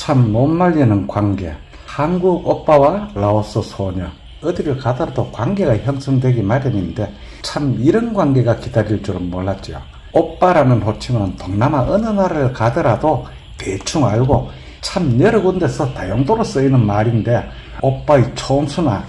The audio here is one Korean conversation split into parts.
참 못 말리는 관계. 한국 오빠와 라오스 소녀. 어디를 가더라도 관계가 형성되기 마련인데 참 이런 관계가 기다릴 줄은 몰랐죠. 오빠라는 호칭은 동남아 어느 나라를 가더라도 대충 알고 참 여러 군데서 다용도로 쓰이는 말인데 오빠의 촌수나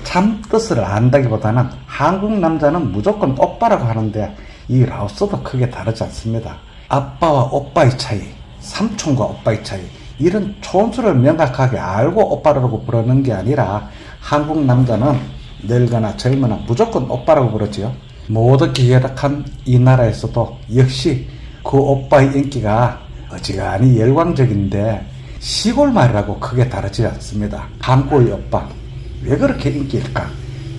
참 뜻을 안다기보다는 한국 남자는 무조건 오빠라고 하는데 이 라오스도 크게 다르지 않습니다. 아빠와 오빠의 차이, 삼촌과 오빠의 차이, 이런 촌수를 명확하게 알고 오빠라고 부르는 게 아니라 한국 남자는 늙거나 젊거나 무조건 오빠라고 부르지요. 모두게 열악한 이 나라에서도 역시 그 오빠의 인기가 어지간히 열광적인데 시골 말이라고 크게 다르지 않습니다. 한국의 오빠 왜 그렇게 인기일까?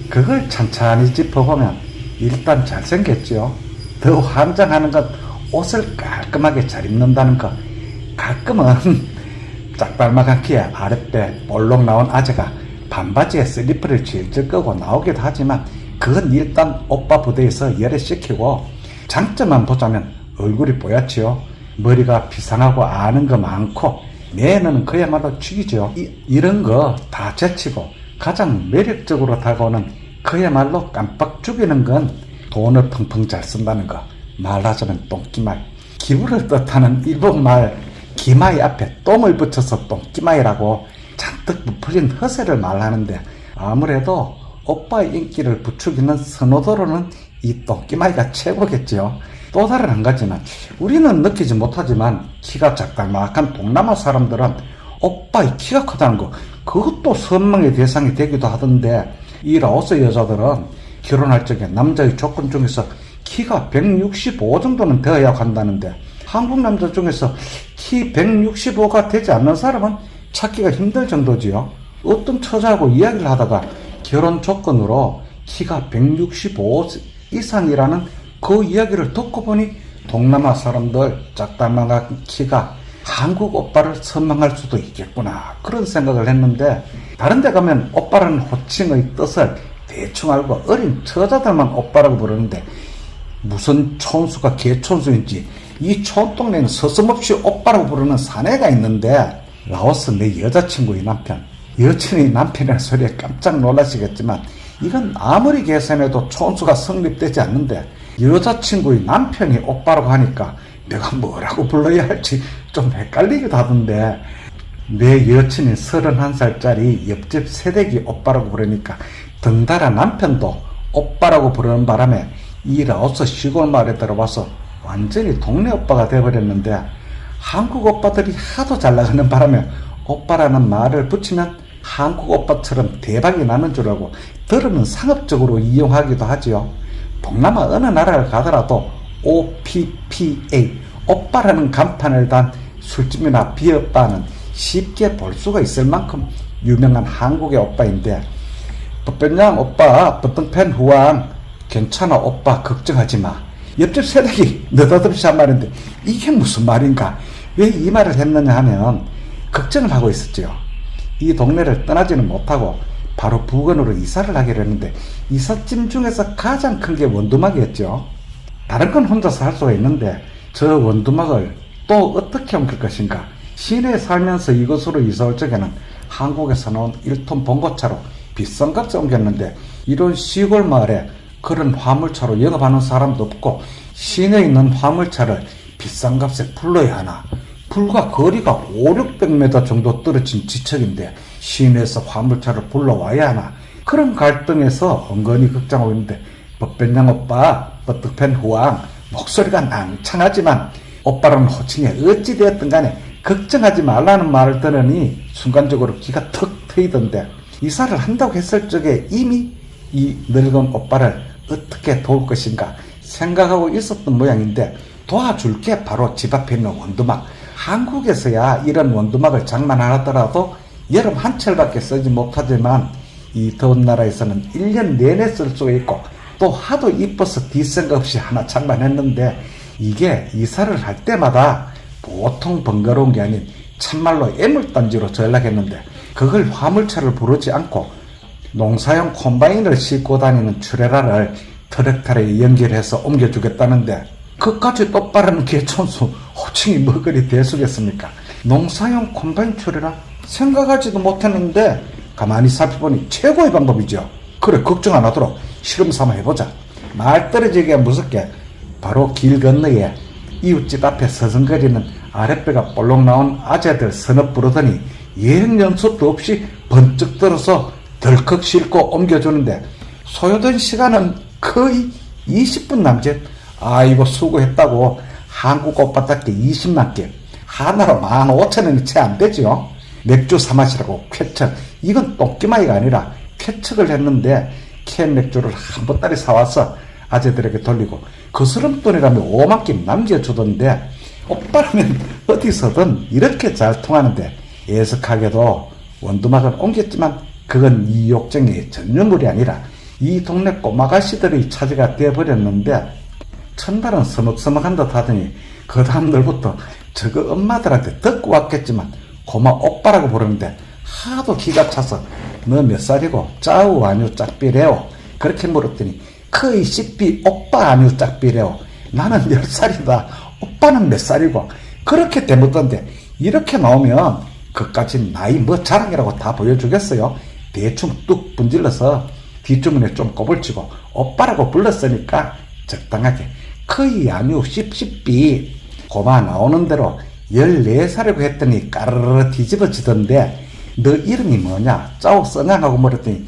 그걸 찬찬히 짚어보면 일단 잘생겼죠. 더 환장하는 건 옷을 깔끔하게 잘 입는다는 거. 가끔은 짝발막한 키에 아랫배 볼록 나온 아재가 반바지에 슬리퍼를 질질 끄고 나오기도 하지만 그건 일단 오빠 부대에서 열애시키고, 장점만 보자면 얼굴이 뽀얗지요. 머리가 비상하고 아는 거 많고 매너는 그야말로 죽이죠. 이런 거 다 제치고 가장 매력적으로 다가오는 그야말로 깜빡 죽이는 건 돈을 펑펑 잘 쓴다는 거. 말하자면 똥기말. 기부를 뜻하는 일본말 기마이 앞에 똥을 붙여서 똥기마이라고 잔뜩 부풀린 허세를 말하는데 아무래도 오빠의 인기를 부추기는 선호도로는 이 똥기마이가 최고겠죠. 또 다른 한 가지는 우리는 느끼지 못하지만 키가 작달막한 동남아 사람들은 오빠의 키가 크다는 거, 그것도 선망의 대상이 되기도 하던데 이 라오스 여자들은 결혼할 적에 남자의 조건 중에서 키가 165 정도는 되어야 한다는데 한국 남자 중에서 키 165가 되지 않는 사람은 찾기가 힘들 정도지요. 어떤 처자하고 이야기를 하다가 결혼 조건으로 키가 165 이상이라는 그 이야기를 듣고 보니 동남아 사람들 작다만한 키가 한국 오빠를 선망할 수도 있겠구나, 그런 생각을 했는데, 다른 데 가면 오빠라는 호칭의 뜻을 대충 알고 어린 처자들만 오빠라고 부르는데 무슨 촌수가 개촌수인지 이 촌동네는 서슴없이 오빠라고 부르는 사내가 있는데, 라오스 내 여자친구의 남편, 여친의 남편이라는 소리에 깜짝 놀라시겠지만 이건 아무리 계산해도 촌수가 성립되지 않는데, 여자친구의 남편이 오빠라고 하니까 내가 뭐라고 불러야 할지 좀 헷갈리기도 하던데, 내 여친이 31살짜리 옆집 새댁이 오빠라고 부르니까 덩달아 남편도 오빠라고 부르는 바람에 이 라오스 시골 마을에 들어와서 완전히 동네 오빠가 돼버렸는데, 한국 오빠들이 하도 잘 나가는 바람에 오빠라는 말을 붙이면 한국 오빠처럼 대박이 나는 줄 알고 들으면 상업적으로 이용하기도 하지요. 동남아 어느 나라를 가더라도 OPPA, 오빠라는 간판을 단 술집이나 비어바는 쉽게 볼 수가 있을 만큼 유명한 한국의 오빠인데, 버변양 오빠, 버등팬 후왕, 괜찮아 오빠 걱정하지 마. 옆집 새댁이 느닷없이 한 말인데 이게 무슨 말인가? 왜 이 말을 했느냐 하면 걱정을 하고 있었죠. 이 동네를 떠나지는 못하고 바로 부근으로 이사를 하기로 했는데 이삿짐 중에서 가장 큰 게 원두막이었죠. 다른 건 혼자서 할 수가 있는데 저 원두막을 또 어떻게 옮길 것인가? 시내에 살면서 이곳으로 이사 올 적에는 한국에서 나온 1톤 봉고차로 비싼 값에 옮겼는데 이런 시골 마을에 그런 화물차로 영업하는 사람도 없고 시내에 있는 화물차를 비싼 값에 불러야 하나? 불과 거리가 500-600m 정도 떨어진 지척인데 시내에서 화물차를 불러와야 하나? 그런 갈등에서 은근히 걱정하고 있는데, 법변양 오빠, 버뜩팬 후왕, 목소리가 낭창하지만 오빠라는 호칭에 어찌되었든 간에 걱정하지 말라는 말을 들으니 순간적으로 기가 턱 트이던데, 이사를 한다고 했을 적에 이미 이 늙은 오빠를 어떻게 도울 것인가 생각하고 있었던 모양인데, 도와줄 게 바로 집 앞에 있는 원두막. 한국에서야 이런 원두막을 장만하더라도 여름 한철밖에 쓰지 못하지만 이 더운 나라에서는 1년 내내 쓸 수가 있고, 또 하도 이뻐서 뒷생각 없이 하나 장만했는데 이게 이사를 할 때마다 보통 번거로운 게 아닌 참말로 애물단지로 전락했는데, 그걸 화물차를 부르지 않고 농사용 콤바인을 싣고 다니는 트레라를 트랙터에 연결해서 옮겨주겠다는데, 그까지 똑바르는 개촌수 호칭이 뭐 그리 대수겠습니까? 농사용 콤바인 처리라 생각하지도 못했는데 가만히 살펴보니 최고의 방법이죠. 그래, 걱정 안 하도록 실험 삼아 해보자. 말 떨어지기가 무섭게 바로 길 건너에 이웃집 앞에 서성거리는 아랫배가 볼록 나온 아재들 서너 부르더니 예행 연습도 없이 번쩍 들어서 덜컥 싣고 옮겨주는데 소요된 시간은 거의 20분 남짓. 아이고 수고했다고 한국 오빠답게 20만 개, 하나로 15,000원이 채 안 되지요. 맥주 사마시라고 쾌척, 이건 똥기마이가 아니라 쾌척을 했는데 캔 맥주를 한 보따리 사와서 아재들에게 돌리고 거스름 돈이라며 5만 개 남겨주던데 오빠라면 어디서든 이렇게 잘 통하는데 애석하게도 원두막을 옮겼지만 그건 이 욕쟁이의 전유물이 아니라 이 동네 꼬마가씨들의 차지가 되어버렸는데 첫날은 서먹서먹한 듯 하더니 그 다음 날부터 저거 엄마들한테 듣고 왔겠지만 고마 오빠라고 부르는데 하도 기가 차서 너 몇 살이고 짜우 아니우 짝비래오 그렇게 물었더니 커이 씨삐 오빠 아니우 짝비래오 나는 10살이다 오빠는 몇 살이고 그렇게 대묻던데 이렇게 나오면 그까진 나이 뭐 자랑이라고 다 보여주겠어요. 대충 뚝 분질러서 뒷주머니에 좀 꼬불치고 오빠라고 불렀으니까 적당하게 커이 아니우 씹씹삐 고마 나오는 대로 14살이고 했더니 까르르 뒤집어지던데 너 이름이 뭐냐 짜오 써냥하고 물었더니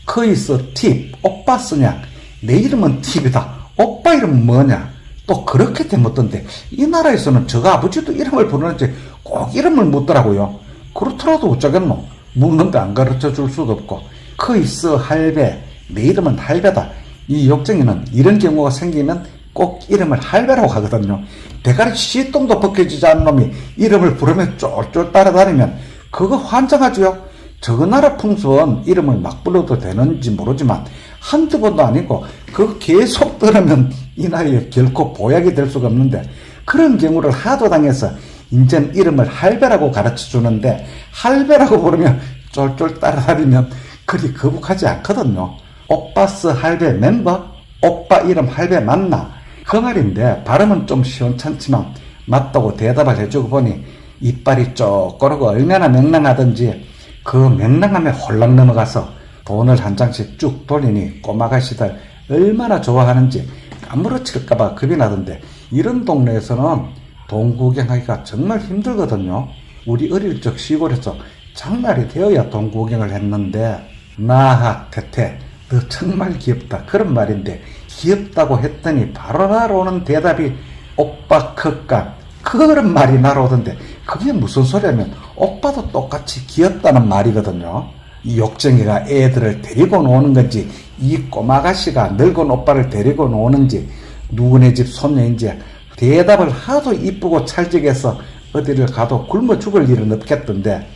커이 써 팁 오빠 써냥 내 이름은 팁이다 오빠 이름은 뭐냐 또 그렇게 대묻던데 이 나라에서는 저거 아버지도 이름을 부르는지 꼭 이름을 묻더라고요. 그렇더라도 어쩌겠노 묻는데 안 가르쳐 줄 수도 없고 커이 써 할배 내 이름은 할배다. 이 욕쟁이는 이런 경우가 생기면 꼭 이름을 할배라고 하거든요. 대가리 씨똥도 벗겨지지 않은 놈이 이름을 부르면 쫄쫄 따라다니면 그거 환장하지요. 저 나라 풍습은 이름을 막 불러도 되는지 모르지만 한두 번도 아니고 그거 계속 들으면 이 나이에 결코 보약이 될 수가 없는데 그런 경우를 하도 당해서 인제는 이름을 할배라고 가르쳐주는데 할배라고 부르면 쫄쫄 따라다니면 그리 거북하지 않거든요. 오빠스 할배 멤버? 오빠 이름 할배 맞나? 그 말인데 발음은 좀 시원찮지만 맞다고 대답을 해주고 보니 이빨이 쪼꼬르고 얼마나 명랑하던지 그 명랑함에 홀랑 넘어가서 돈을 한 장씩 쭉 돌리니 꼬마가씨들 얼마나 좋아하는지 까무러칠까봐 겁이 나던데 이런 동네에서는 돈 구경하기가 정말 힘들거든요. 우리 어릴 적 시골에서 장날이 되어야 돈 구경을 했는데 나하 태태 너 정말 귀엽다 그런 말인데 귀엽다고 했더니 바로 날아오는 대답이 오빠 컸까 그런 말이 날아오던데 그게 무슨 소리냐면 오빠도 똑같이 귀엽다는 말이거든요. 이 욕쟁이가 애들을 데리고 노는 건지 이 꼬마가씨가 늙은 오빠를 데리고 노는지 누구네 집 손녀인지 대답을 하도 이쁘고 찰지게해서 어디를 가도 굶어 죽을 일은 없겠던데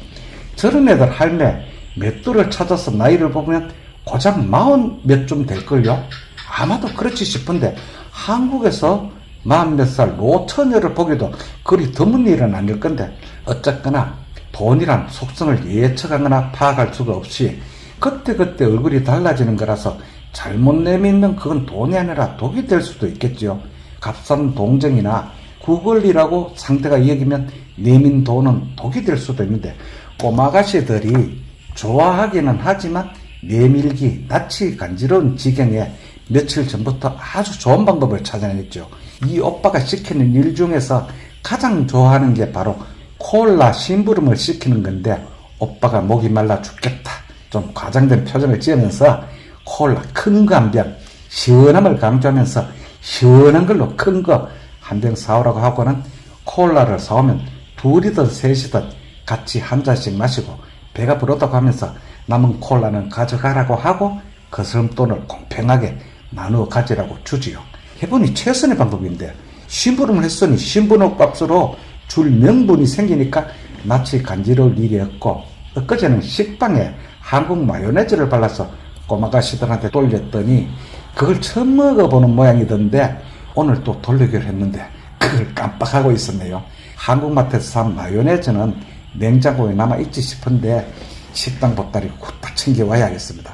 저런 애들 할매 맷돌을 찾아서 나이를 보면 고작 40 몇 좀 될걸요? 아마도 그렇지 싶은데 한국에서 40 몇 살 노처녀를 보기도 그리 드문 일은 아닐 건데 어쨌거나 돈이란 속성을 예측하거나 파악할 수가 없이 그때그때 얼굴이 달라지는 거라서 잘못 내밀면 그건 돈이 아니라 독이 될 수도 있겠지요. 값싼 동정이나 구걸이라고 상대가 여기면 내민 돈은 독이 될 수도 있는데 꼬마가씨들이 좋아하기는 하지만 내밀기 낯이 간지러운 지경에 며칠 전부터 아주 좋은 방법을 찾아냈죠. 이 오빠가 시키는 일 중에서 가장 좋아하는 게 바로 콜라 심부름을 시키는 건데 오빠가 목이 말라 죽겠다 좀 과장된 표정을 지으면서 콜라 큰 거 한 병 시원함을 강조하면서 시원한 걸로 큰 거 한 병 사오라고 하고는 콜라를 사오면 둘이든 셋이든 같이 한 잔씩 마시고 배가 부르다고 하면서 남은 콜라는 가져가라고 하고 거스름돈을 공평하게 나누어 가지라고 주지요. 해보니 최선의 방법인데 심부름을 했으니 심부름 값으로 줄 명분이 생기니까 낯이 간지러울 일이 없고 엊그제는 식빵에 한국 마요네즈를 발라서 꼬마가씨들한테 돌렸더니 그걸 처음 먹어보는 모양이던데 오늘 또 돌리기로 했는데 그걸 깜빡하고 있었네요. 한국마트에서 산 마요네즈는 냉장고에 남아있지 싶은데 식당 보따리 후딱 챙겨와야겠습니다.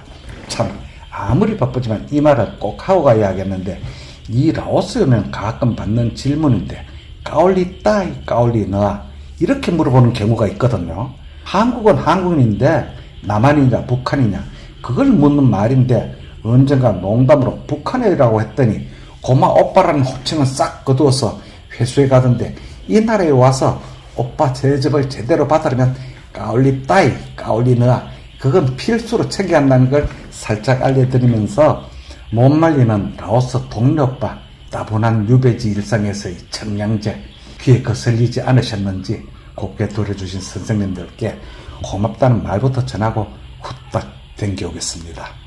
참 아무리 바쁘지만 이 말을 꼭 하고 가야 하겠는데 이 라오스에 오면 가끔 받는 질문인데 까올리 따이 까올리 너아 이렇게 물어보는 경우가 있거든요. 한국은 한국인인데 남한이냐 북한이냐 그걸 묻는 말인데 언젠가 농담으로 북한이라고 했더니 고마 오빠라는 호칭은 싹 거두어서 회수해 가던데 이 나라에 와서 오빠 대접을 제대로 받으려면 까올리 따이 까올리 너아 그건 필수로 챙겨야 한다는 걸 살짝 알려드리면서 못 말리는 라오스 동료오빠 따분한 유배지 일상에서의 청량제 귀에 거슬리지 않으셨는지 곱게 들어주신 선생님들께 고맙다는 말부터 전하고 후딱 댕겨오겠습니다.